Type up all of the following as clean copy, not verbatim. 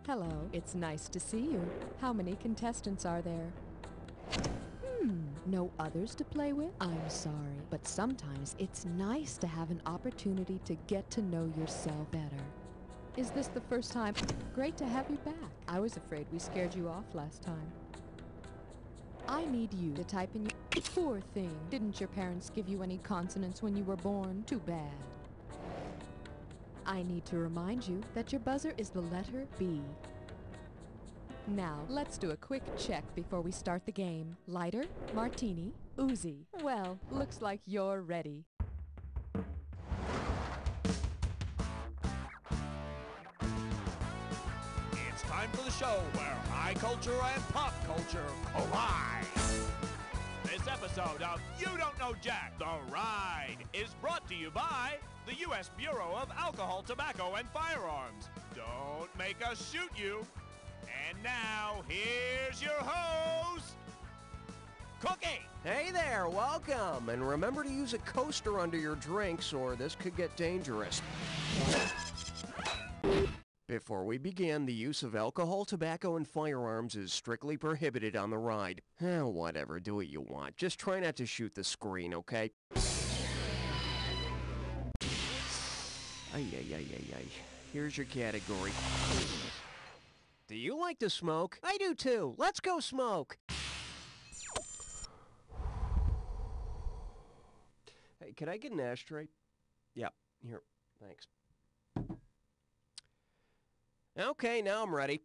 Hello, it's nice to see you. How many contestants are there? No others to play with? I'm sorry, but sometimes it's nice to have an opportunity to get to know yourself better. Is this the first time? Great to have you back. I was afraid we scared you off last time. I need you to type in your... Poor thing. Didn't your parents give you any consonants when you were born? Too bad. I need to remind you that your buzzer is the letter B. Now, let's do a quick check before we start the game. Lighter, martini, Uzi. Well, looks like you're ready. It's time for the show where high culture and pop culture collide. This episode of You Don't Know Jack, The Ride, is brought to you by the U.S. Bureau of Alcohol, Tobacco, and Firearms. Don't make us shoot you. And now, here's your host, Cookie. Hey there, welcome. And remember to use a coaster under your drinks or this could get dangerous. Before we begin, the use of alcohol, tobacco, and firearms is strictly prohibited on the ride. Whatever, do what you want. Just try not to shoot the screen, okay? Ay. Here's your category. Do you like to smoke? I do too. Let's go smoke. Hey, can I get an ashtray? Yep, here, thanks. Okay, now I'm ready.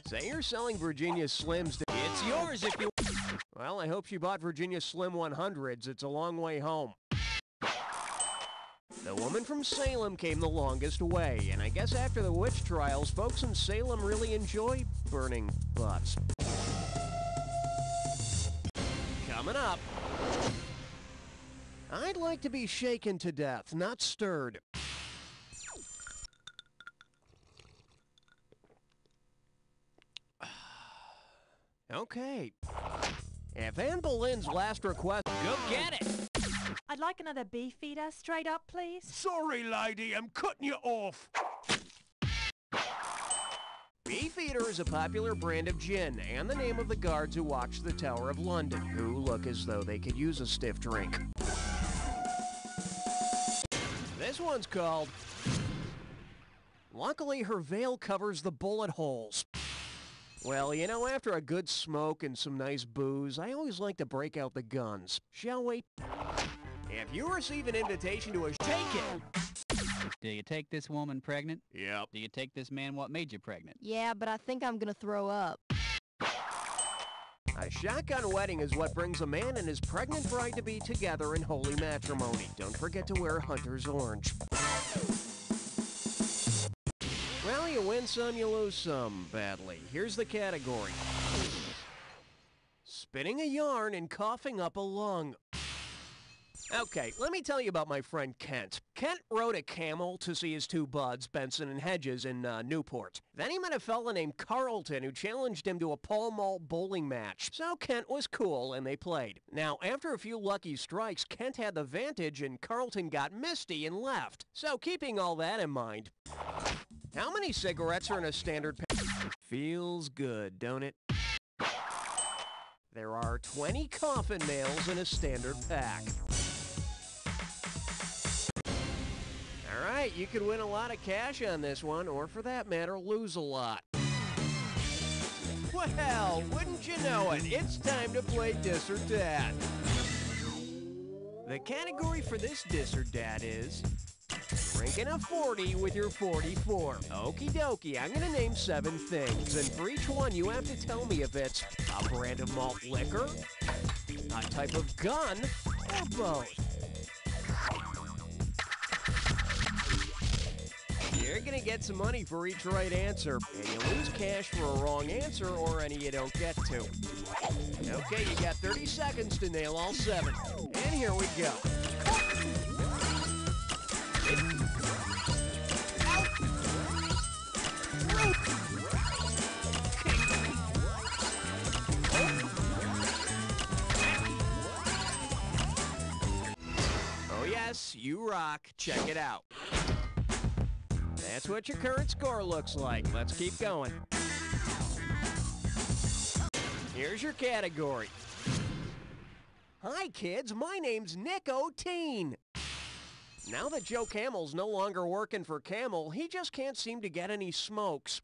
Say you're selling Virginia Slims. It's yours if you... Well, I hope she bought Virginia Slim 100s. It's a long way home. The woman from Salem came the longest way, and I guess after the witch trials, folks in Salem really enjoy burning butts. Coming up, I'd like to be shaken to death, not stirred. Okay. If Anne Boleyn's last request... Go get it! I'd like another beefeater, straight up, please. Sorry, lady, I'm cutting you off. Beefeater is a popular brand of gin and the name of the guards who watch the Tower of London, who look as though they could use a stiff drink. This one's called... Luckily, her veil covers the bullet holes. Well, you know, after a good smoke and some nice booze, I always like to break out the guns. Shall we? If you receive an invitation to a... Take it! Do you take this woman pregnant? Yep. Do you take this man what made you pregnant? Yeah, but I think I'm gonna throw up. A shotgun wedding is what brings a man and his pregnant bride-to-be together in holy matrimony. Don't forget to wear Hunter's orange. Well, you win some, you lose some, badly. Here's the category. Spinning a yarn and coughing up a lung. Okay, let me tell you about my friend Kent. Kent rode a camel to see his two buds, Benson and Hedges, in Newport. Then he met a fella named Carlton who challenged him to a Pall Mall bowling match. So Kent was cool and they played. Now, after a few lucky strikes, Kent had the vantage and Carlton got misty and left. So keeping all that in mind, how many cigarettes are in a standard pack? Feels good, don't it? There are 20 coffin nails in a standard pack. All right, you could win a lot of cash on this one, or for that matter, lose a lot. Well, wouldn't you know it, it's time to play Dis or Dat. The category for this Dis or Dat is drinking a 40 with your 44. Okie dokie, I'm gonna name 7 things, and for each one you have to tell me if it's a brand of malt liquor, a type of gun, or both. You're gonna get some money for each right answer, and you lose cash for a wrong answer or any you don't get to. Okay, you got 30 seconds to nail all 7. And here we go. Oh yes, you rock. Check it out. That's what your current score looks like. Let's keep going. Here's your category. Hi, kids. My name's Nick O'Teen. Now that Joe Camel's no longer working for Camel, he just can't seem to get any smokes.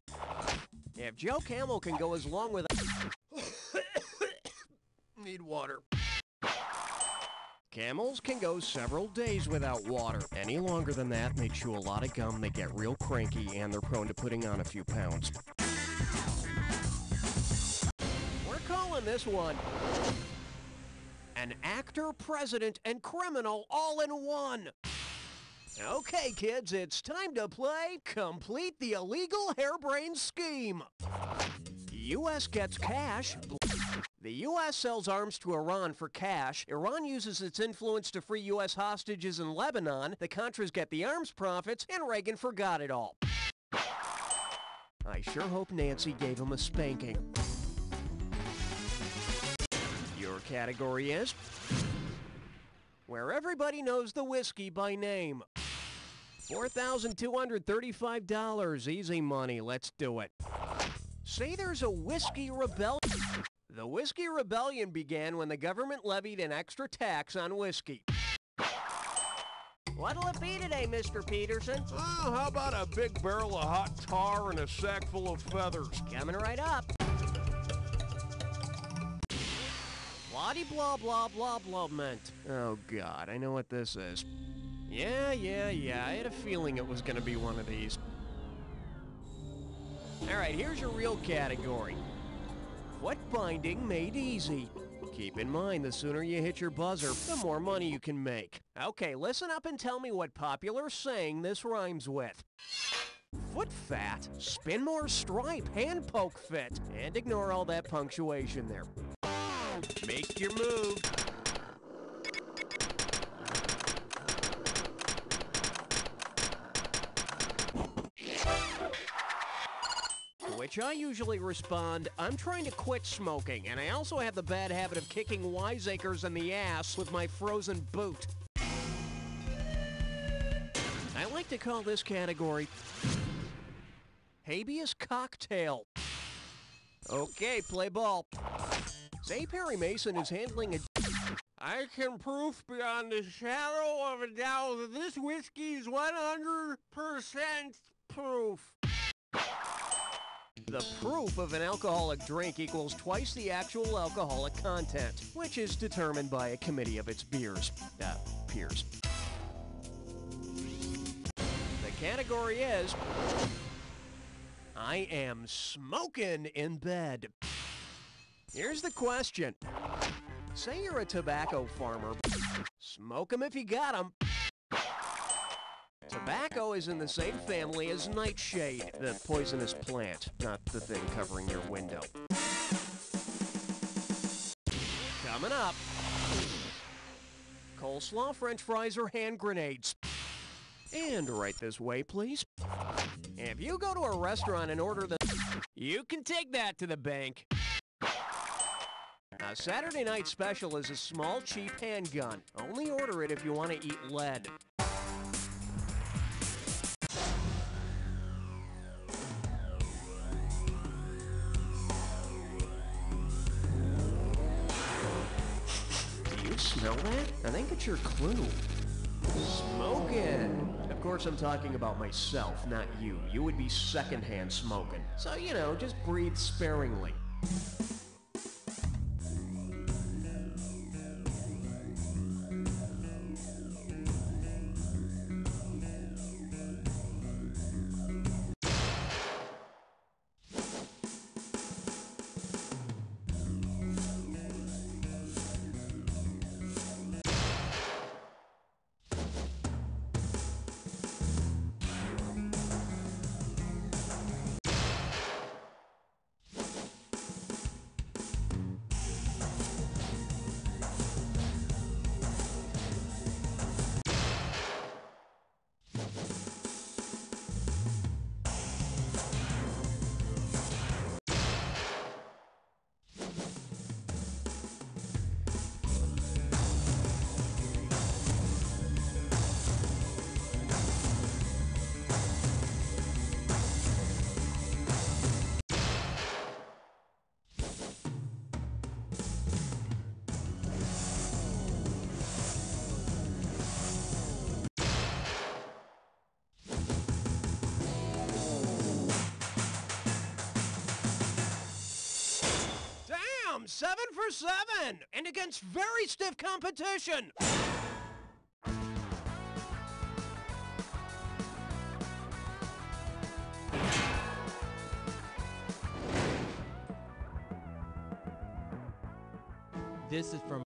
If Joe Camel can go as long with... Need water. Camels can go several days without water. Any longer than that, they chew a lot of gum, they get real cranky, and they're prone to putting on a few pounds. We're calling this one an actor, president, and criminal all in one. Okay, kids, it's time to play Complete the Illegal Harebrained Scheme. U.S. gets cash. The U.S. sells arms to Iran for cash. Iran uses its influence to free U.S. hostages in Lebanon. The Contras get the arms profits, and Reagan forgot it all. I sure hope Nancy gave him a spanking. Your category is where everybody knows the whiskey by name. $4,235. Easy money. Let's do it. Say there's a whiskey rebellion. The Whiskey Rebellion began when the government levied an extra tax on whiskey. What'll it be today, Mr. Peterson? Oh, how about a big barrel of hot tar and a sack full of feathers? Coming right up. Blah-de-blah-blah-blah-blah-ment. Oh, God, I know what this is. Yeah, I had a feeling it was going to be one of these. All right, here's your real category. Foot binding made easy. Keep in mind, the sooner you hit your buzzer, the more money you can make. Okay, listen up and tell me what popular saying this rhymes with. Foot fat, spin more stripe, hand poke fit, and ignore all that punctuation there. Make your move. To which I usually respond, I'm trying to quit smoking, and I also have the bad habit of kicking wiseacres in the ass with my frozen boot. I like to call this category habeas cocktail. Okay, play ball. Say Perry Mason is handling a... I can prove beyond a shadow of a doubt that this whiskey is 100% proof. The proof of an alcoholic drink equals twice the actual alcoholic content, which is determined by a committee of its peers. The category is I am smoking in bed. Here's the question. Say you're a tobacco farmer. Smoke 'em if you got 'em. Tobacco is in the same family as nightshade, the poisonous plant, not the thing covering your window. Coming up. Coleslaw, french fries, or hand grenades. And right this way, please. If you go to a restaurant and order the... You can take that to the bank. A Saturday night special is a small, cheap handgun. Only order it if you want to eat lead. Do you smell that? I think it's your clue. Smoking. Of course, I'm talking about myself, not you. You would be secondhand smoking. So, you know, just breathe sparingly. Bam! 7 for 7! And against very stiff competition! This is from